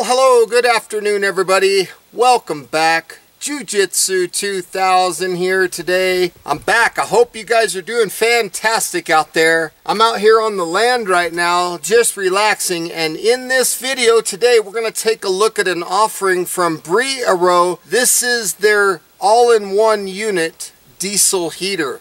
Well, hello, good afternoon everybody. Welcome back. Jiu-Jitsu 2000 here today. I'm back. I hope you guys are doing fantastic out there. I'm out here on the land right now, just relaxing, and in this video today we're going to take a look at an offering from Brearo. This is their all-in-one unit diesel heater.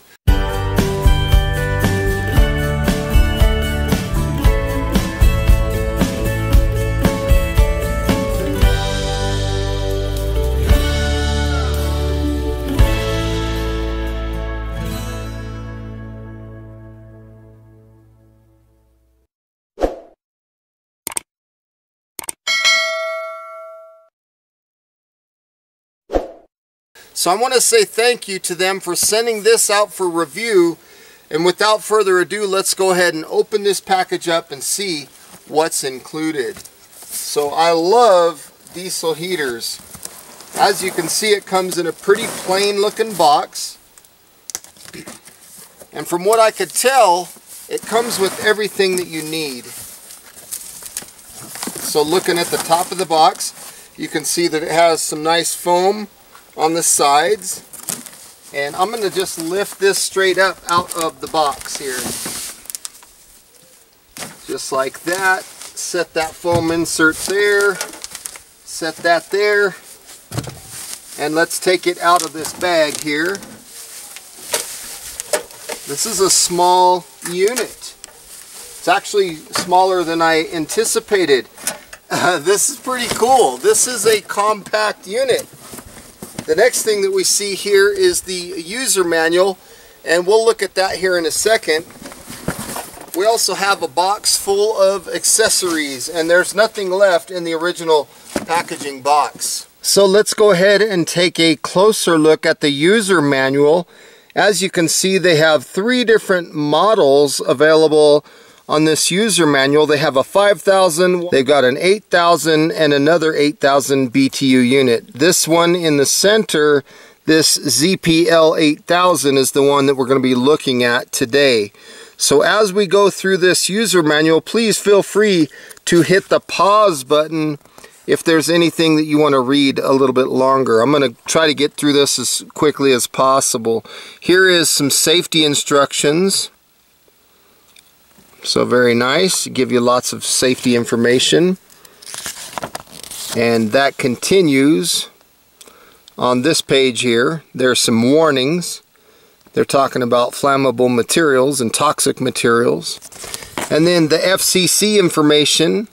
So I want to say thank you to them for sending this out for review. And without further ado, let's go ahead and open this package up and see what's included. So I love diesel heaters. As you can see, it comes in a pretty plain looking box. And from what I could tell, it comes with everything that you need. So looking at the top of the box, you can see that it has some nice foam on the sides, and I'm going to just lift this straight up out of the box here, just like that. Set that foam insert there, set that there, and let's take it out of this bag here. This is a small unit. It's actually smaller than I anticipated. This is pretty cool. This is a compact unit. The next thing that we see here is the user manual, and we'll look at that here in a second. We also have a box full of accessories, and there's nothing left in the original packaging box. So let's go ahead and take a closer look at the user manual. As you can see, they have 3 different models available on this user manual. They have a 5,000, they've got an 8,000, and another 8,000 BTU unit. This one in the center, this ZPL 8000, is the one that we're going to be looking at today. So as we go through this user manual, please feel free to hit the pause button if there's anything that you want to read a little bit longer. I'm going to try to get through this as quickly as possible. Here is some safety instructions. So very nice, give you lots of safety information. And that continues on this page here. There's some warnings. They're talking about flammable materials and toxic materials. And then the FCC information.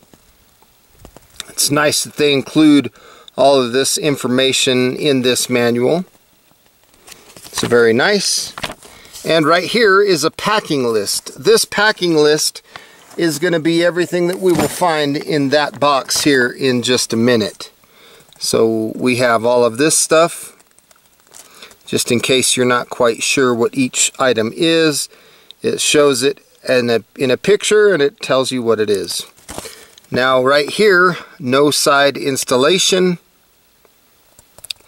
It's nice that they include all of this information in this manual. So very nice. And right here is a packing list. This packing list is going to be everything that we will find in that box here in just a minute. So we have all of this stuff, just in case you're not quite sure what each item is. It shows it in a picture, and it tells you what it is. Now right here, no side installation,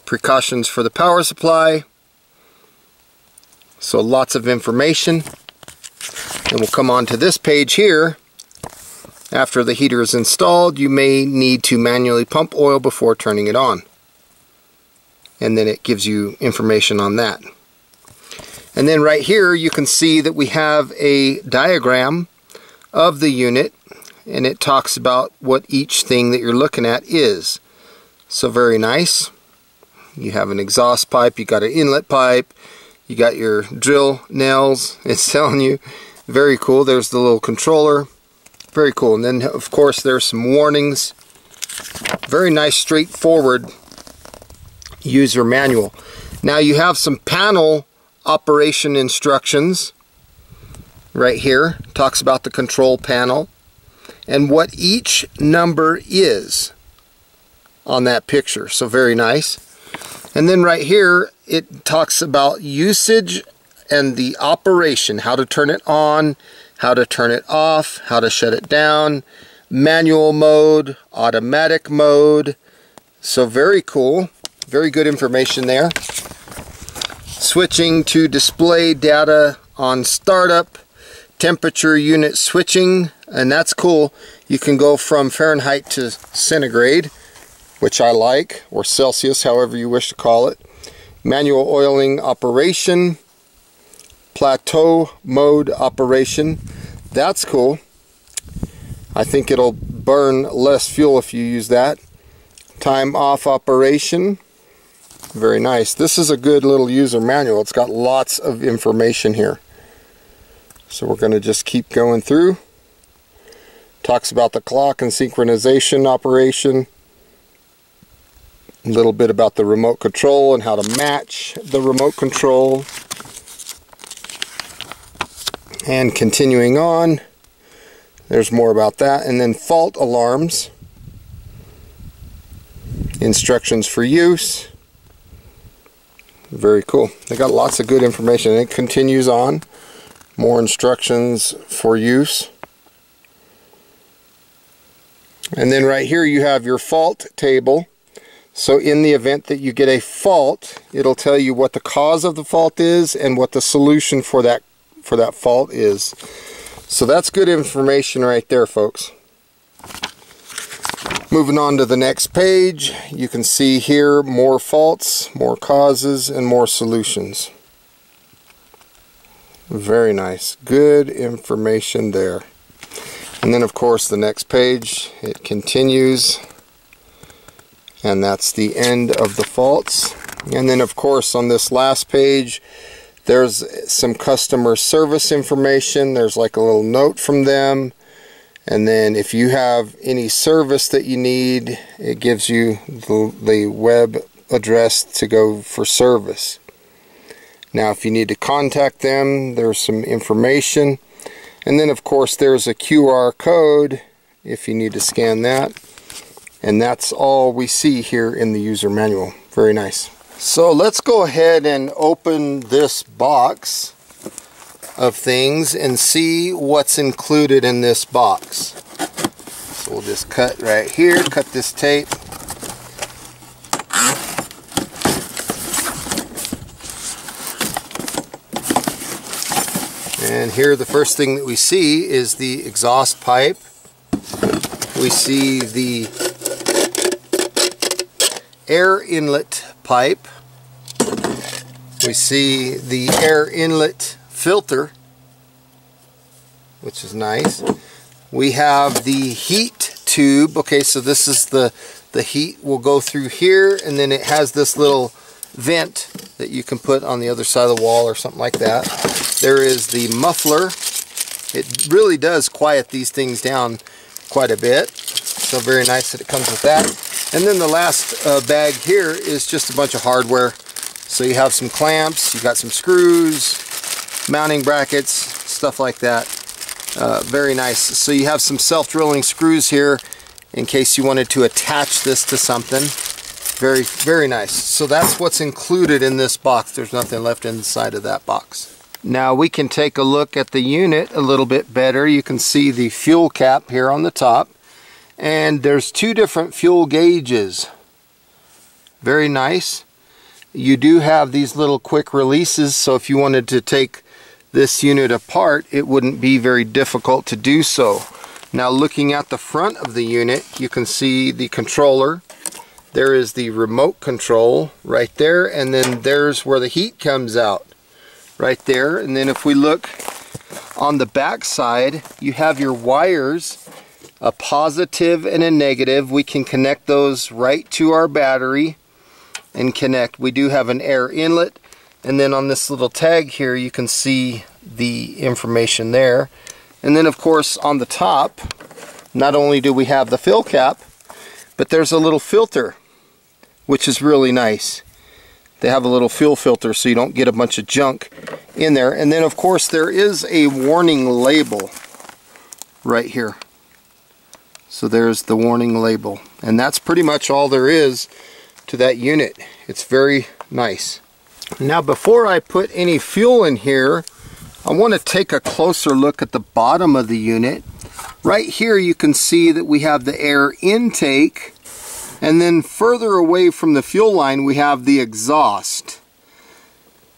precautions for the power supply. So lots of information. And we'll come on to this page here. After the heater is installed, you may need to manually pump oil before turning it on. And then it gives you information on that. And then right here you can see that we have a diagram of the unit, and it talks about what each thing that you're looking at is. So very nice. You have an exhaust pipe, you got an inlet pipe, you got your drill nails, it's telling you. Very cool. There's the little controller. Very cool. And then, of course, there's some warnings. Very nice, straightforward user manual. Now you have some panel operation instructions right here. Talks about the control panel and what each number is on that picture. So very nice. And then right here, it talks about usage and the operation, how to turn it on, how to turn it off, how to shut it down, manual mode, automatic mode. So very cool, very good information there. Switching to display data on startup, temperature unit switching and that's cool. You can go from Fahrenheit to centigrade, which I like, or Celsius, however you wish to call it. Manual oiling operation, plateau mode operation. That's cool. I think it'll burn less fuel if you use that. Time off operation. Very nice. This is a good little user manual. It's got lots of information here. So we're going to just keep going through. Talks about the clock and synchronization operation. A little bit about the remote control and how to match the remote control. And continuing on, there's more about that. And then fault alarms. Instructions for use. Very cool. They got lots of good information. It continues on. More instructions for use. And then right here you have your fault table. So in the event that you get a fault, it'll tell you what the cause of the fault is and what the solution for that fault is. So that's good information right there, folks. Moving on to the next page, you can see here more faults, more causes, and more solutions. Very nice. Good information there. And then of course the next page, it continues, and that's the end of the faults. And then of course on this last page, there's some customer service information. There's like a little note from them. And then if you have any service that you need, it gives you the web address to go for service. Now if you need to contact them, there's some information. And then of course there's a QR code if you need to scan that. And that's all we see here in the user manual. Very nice. So let's go ahead and open this box of things and see what's included in this box. So we'll just cut right here, cut this tape. And here the first thing that we see is the exhaust pipe. We see the air inlet pipe. We see the air inlet filter, which is nice. We have the heat tube. Okay, so this is the heat will go through here, and then it has this little vent that you can put on the other side of the wall or something like that. There is the muffler. It really does quiet these things down quite a bit, so very nice that it comes with that. And then the last bag here is just a bunch of hardware. So you have some clamps, you got some screws, mounting brackets, stuff like that. Very nice. So you have some self-drilling screws here in case you wanted to attach this to something. Very, very nice. So that's what's included in this box. There's nothing left inside of that box. Now we can take a look at the unit a little bit better. You can see the fuel cap here on the top. And there's two different fuel gauges. Very nice. You do have these little quick releases, so if you wanted to take this unit apart, it wouldn't be very difficult to do so. Now looking at the front of the unit, you can see the controller. There is the remote control right there, and then there's where the heat comes out right there. And then if we look on the back side, you have your wires, a positive and a negative. We can connect those right to our battery and connect. We do have an air inlet, and then on this little tag here you can see the information there. And then of course on the top, not only do we have the fill cap, but there's a little filter, which is really nice. They have a little fuel filter so you don't get a bunch of junk in there. And then of course there is a warning label right here. So there's the warning label, and that's pretty much all there is to that unit. It's very nice. Now before I put any fuel in here, I want to take a closer look at the bottom of the unit. Right here you can see that we have the air intake, and then further away from the fuel line we have the exhaust.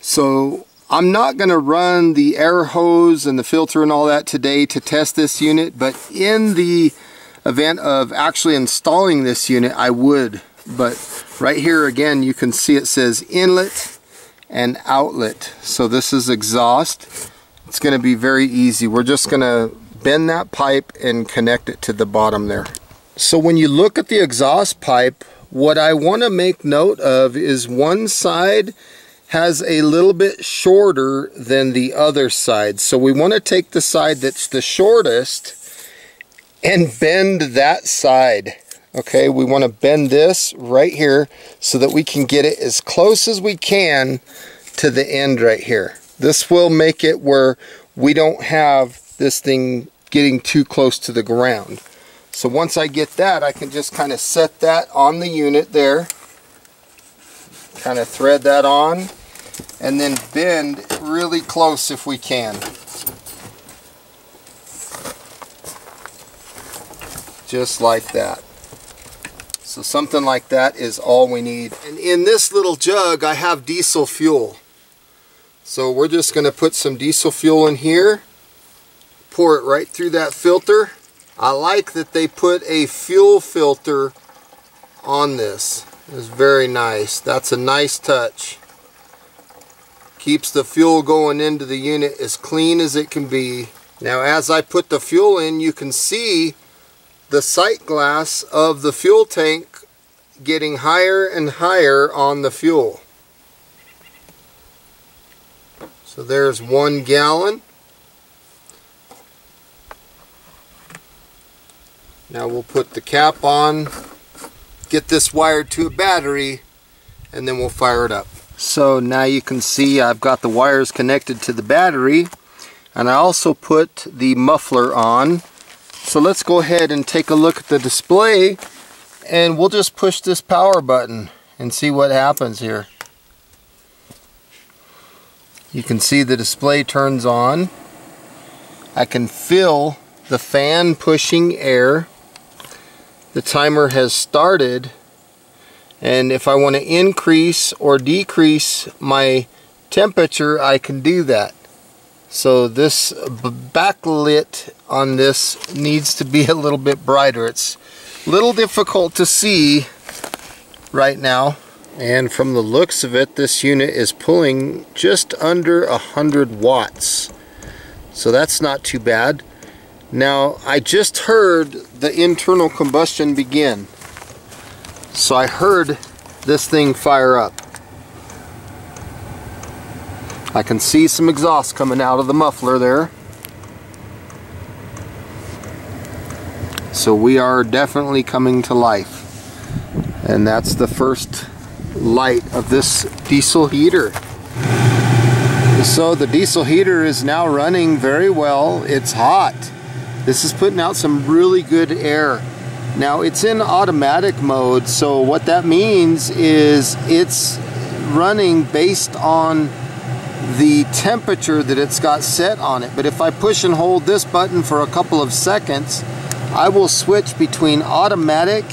So I'm not going to run the air hose and the filter and all that today to test this unit, but in the event of actually installing this unit, I would. But right here again, you can see it says inlet and outlet. So this is exhaust. It's going to be very easy. We're just going to bend that pipe and connect it to the bottom there. So when you look at the exhaust pipe, what I want to make note of is one side has a little bit shorter than the other side. So we want to take the side that's the shortest and bend that side. Okay, we want to bend this right here so that we can get it as close as we can to the end right here. This will make it where we don't have this thing getting too close to the ground. So once I get that, I can just kind of set that on the unit there. Kind of thread that on and then bend really close if we can. Just like that. So something like that is all we need. And in this little jug, I have diesel fuel. So we're just going to put some diesel fuel in here, pour it right through that filter. I like that they put a fuel filter on this. It's very nice. That's a nice touch. Keeps the fuel going into the unit as clean as it can be. Now as I put the fuel in, you can see the sight glass of the fuel tank getting higher and higher on the fuel. So there's 1 gallon. Now we'll put the cap on, get this wired to a battery, and then we'll fire it up. So now you can see I've got the wires connected to the battery, and I also put the muffler on. So let's go ahead and take a look at the display, and we'll just push this power button and see what happens here. You can see the display turns on. I can feel the fan pushing air. The timer has started, and if I want to increase or decrease my temperature, I can do that. So this backlit on this needs to be a little bit brighter. It's a little difficult to see right now. And from the looks of it, this unit is pulling just under 100 watts. So that's not too bad. Now, I just heard the internal combustion begin. So I heard this thing fire up. I can see some exhaust coming out of the muffler there. So we are definitely coming to life. And that's the first light of this diesel heater. So the diesel heater is now running very well. It's hot. This is putting out some really good air. Now it's in automatic mode, so what that means is it's running based on the temperature that it's got set on it. But if I push and hold this button for a couple of seconds, I will switch between automatic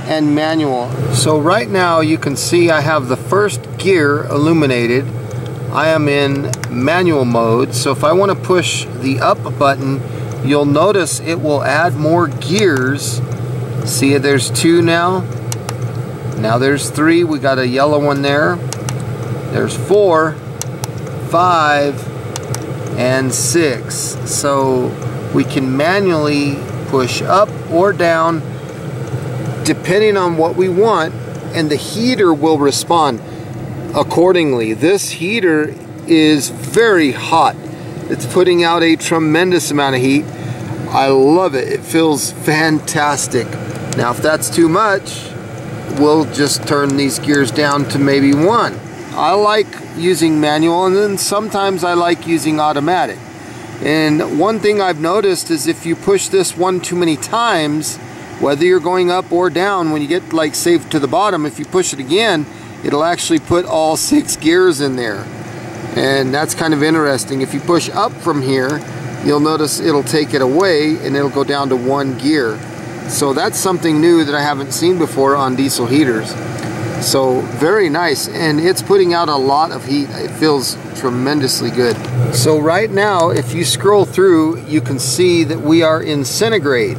and manual. So right now you can see I have the first gear illuminated. I am in manual mode, so if I want to push the up button, you'll notice it will add more gears. See, there's 2 now. Now there's 3. We got a yellow one there. There's 4, 5, and 6. So we can manually push up or down depending on what we want, and the heater will respond accordingly. This heater is very hot. It's putting out a tremendous amount of heat. I love it. It feels fantastic. Now if that's too much, we'll just turn these gears down to maybe 1. I like using manual, and then sometimes I like using automatic. And one thing I've noticed is if you push this one too many times, whether you're going up or down, when you get like safe to the bottom, if you push it again, it'll actually put all 6 gears in there. And that's kind of interesting. If you push up from here, you'll notice it'll take it away and it'll go down to 1 gear. So that's something new that I haven't seen before on diesel heaters. So very nice, and it's putting out a lot of heat. It feels tremendously good. So right now, if you scroll through, you can see that we are in centigrade.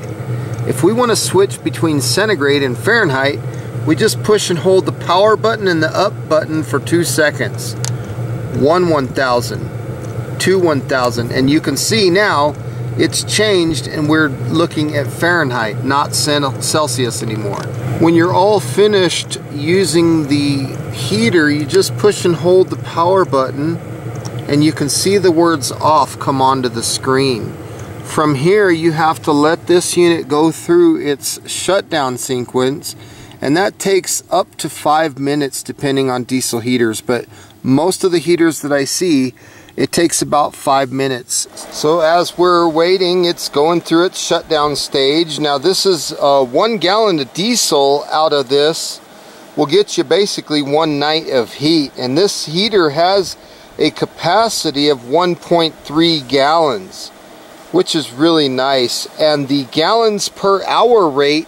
If we want to switch between centigrade and Fahrenheit, we just push and hold the power button and the up button for 2 seconds. 1/1000, 2/1000, and you can see now it's changed and we're looking at Fahrenheit, not Celsius anymore. When you're all finished using the heater, you just push and hold the power button and you can see the words off come onto the screen. From here, you have to let this unit go through its shutdown sequence, and that takes up to 5 minutes depending on diesel heaters, but most of the heaters that I see, it takes about 5 minutes. So as we're waiting, it's going through its shutdown stage. Now this is 1 gallon of diesel out of this will get you basically 1 night of heat, and this heater has a capacity of 1.3 gallons, which is really nice. And the gallons per hour rate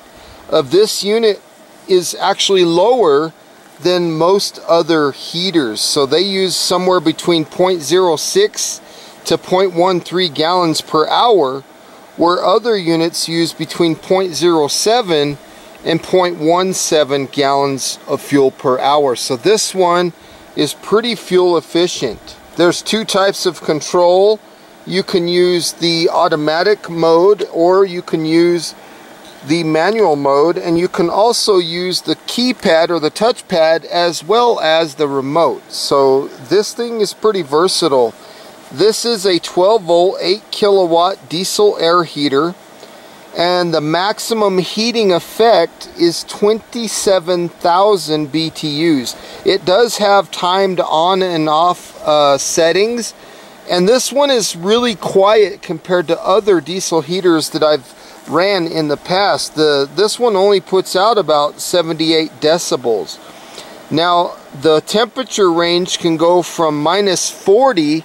of this unit is actually lower than most other heaters. So they use somewhere between 0.06 to 0.13 gallons per hour, where other units use between 0.07 and 0.17 gallons of fuel per hour. So this one is pretty fuel efficient. There's 2 types of control. You can use the automatic mode, or you can use the manual mode, and you can also use the keypad or the touchpad as well as the remote. So this thing is pretty versatile. This is a 12 volt 8 kilowatt diesel air heater, and the maximum heating effect is 27,000 BTUs. It does have timed on and off settings, and this one is really quiet compared to other diesel heaters that I've ran in the past. This one only puts out about 78 decibels. Now the temperature range can go from -40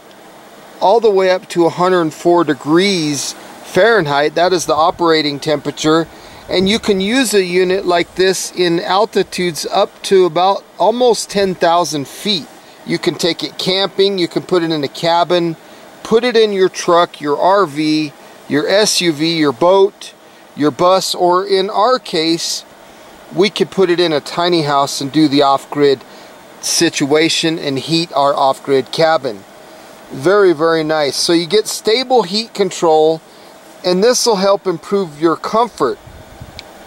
all the way up to 104 degrees Fahrenheit. That is the operating temperature, and you can use a unit like this in altitudes up to about almost 10,000 feet. You can take it camping, you can put it in a cabin, put it in your truck, your RV, your SUV, your boat, your bus, or in our case, we could put it in a tiny house and do the off-grid situation and heat our off-grid cabin. Very, very nice. So you get stable heat control, and this will help improve your comfort.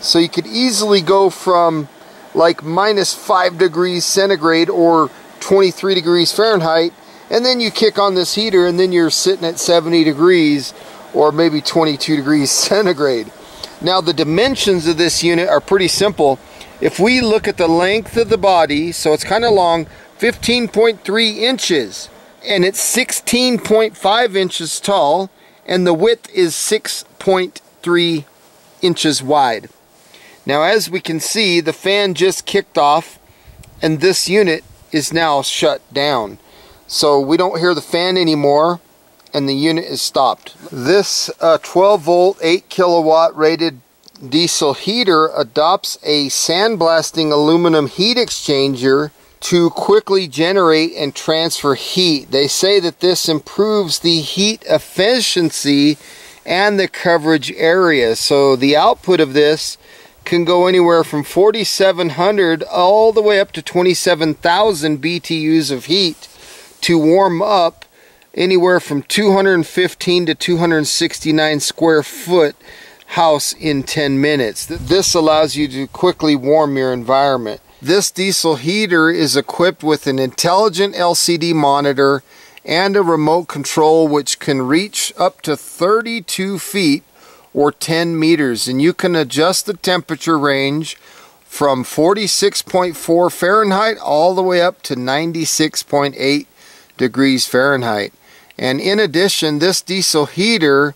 So you could easily go from like -5 degrees centigrade or 23 degrees Fahrenheit, and then you kick on this heater and then you're sitting at 70 degrees or maybe 22 degrees centigrade. Now the dimensions of this unit are pretty simple. If we look at the length of the body, so it's kind of long, 15.3 inches, and it's 16.5 inches tall, and the width is 6.3 inches wide. Now as we can see, the fan just kicked off and this unit is now shut down. So we don't hear the fan anymore and the unit is stopped. This 12 volt 8 kilowatt rated diesel heater adopts a sandblasting aluminum heat exchanger to quickly generate and transfer heat. They say that this improves the heat efficiency and the coverage area. So the output of this can go anywhere from 4,700 all the way up to 27,000 BTUs of heat to warm up anywhere from 215 to 269 square foot house in 10 minutes. This allows you to quickly warm your environment. This diesel heater is equipped with an intelligent LCD monitor and a remote control which can reach up to 32 feet or 10 meters, and you can adjust the temperature range from 46.4 Fahrenheit all the way up to 96.8 degrees Fahrenheit. And in addition, this diesel heater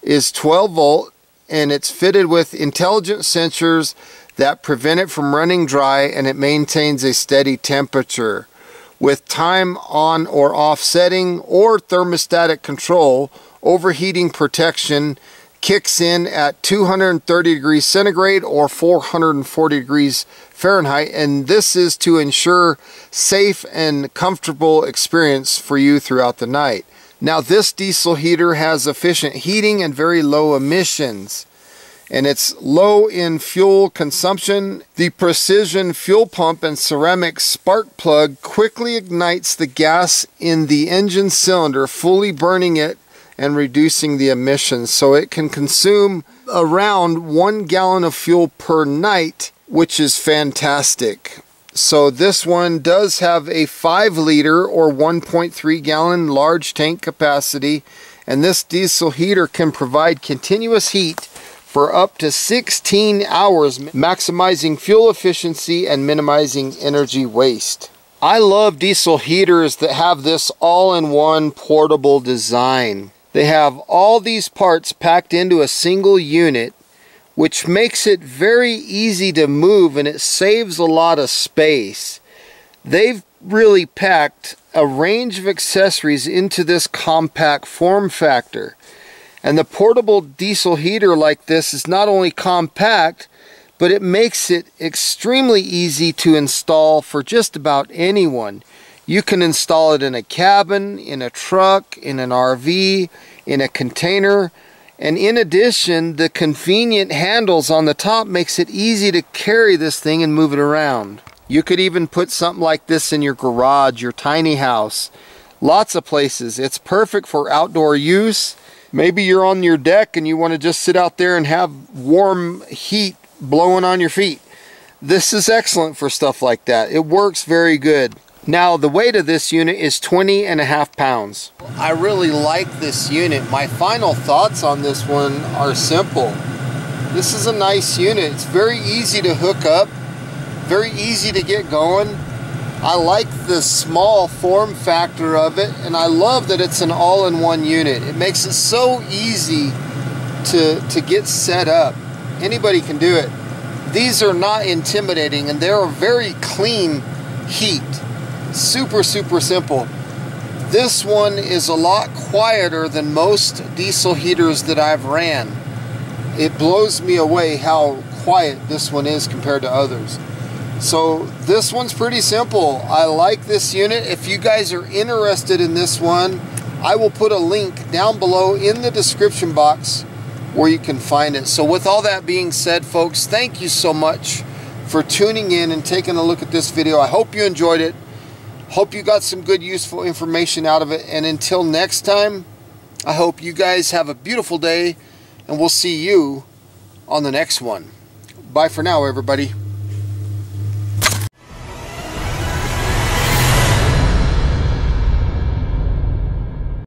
is 12 volt and it's fitted with intelligent sensors that prevent it from running dry, and it maintains a steady temperature. With time on or off setting or thermostatic control, overheating protection kicks in at 230 degrees centigrade or 440 degrees Fahrenheit, and this is to ensure safe and comfortable experience for you throughout the night. Now, this diesel heater has efficient heating and very low emissions, and it's low in fuel consumption. The precision fuel pump and ceramic spark plug quickly ignites the gas in the engine cylinder, fully burning it and reducing the emissions. So it can consume around 1 gallon of fuel per night, which is fantastic. So this one does have a 5-liter or 1.3 gallon large tank capacity, and this diesel heater can provide continuous heat for up to 16 hours, maximizing fuel efficiency and minimizing energy waste. I love diesel heaters that have this all-in-one portable design. They have all these parts packed into a single unit, which makes it very easy to move, and it saves a lot of space. They've really packed a range of accessories into this compact form factor. And the portable diesel heater like this is not only compact, but it makes it extremely easy to install for just about anyone. You can install it in a cabin, in a truck, in an RV, in a container. And in addition, the convenient handles on the top makes it easy to carry this thing and move it around. You could even put something like this in your garage, your tiny house. Lots of places. It's perfect for outdoor use. Maybe you're on your deck and you want to just sit out there and have warm heat blowing on your feet. This is excellent for stuff like that. It works very good. Now, the weight of this unit is 20.5 pounds. I really like this unit. My final thoughts on this one are simple. This is a nice unit. It's very easy to hook up, very easy to get going. I like the small form factor of it, and I love that it's an all-in-one unit. It makes it so easy to get set up. Anybody can do it. These are not intimidating, and they're a very clean heat. Super simple. This one is a lot quieter than most diesel heaters that I've ran. It blows me away how quiet this one is compared to others. So this one's pretty simple. I like this unit. If you guys are interested in this one, I will put a link down below in the description box where you can find it. So with all that being said, folks, thank you so much for tuning in and taking a look at this video. I hope you enjoyed it. Hope you got some good, useful information out of it. And until next time, I hope you guys have a beautiful day, and we'll see you on the next one. Bye for now, everybody.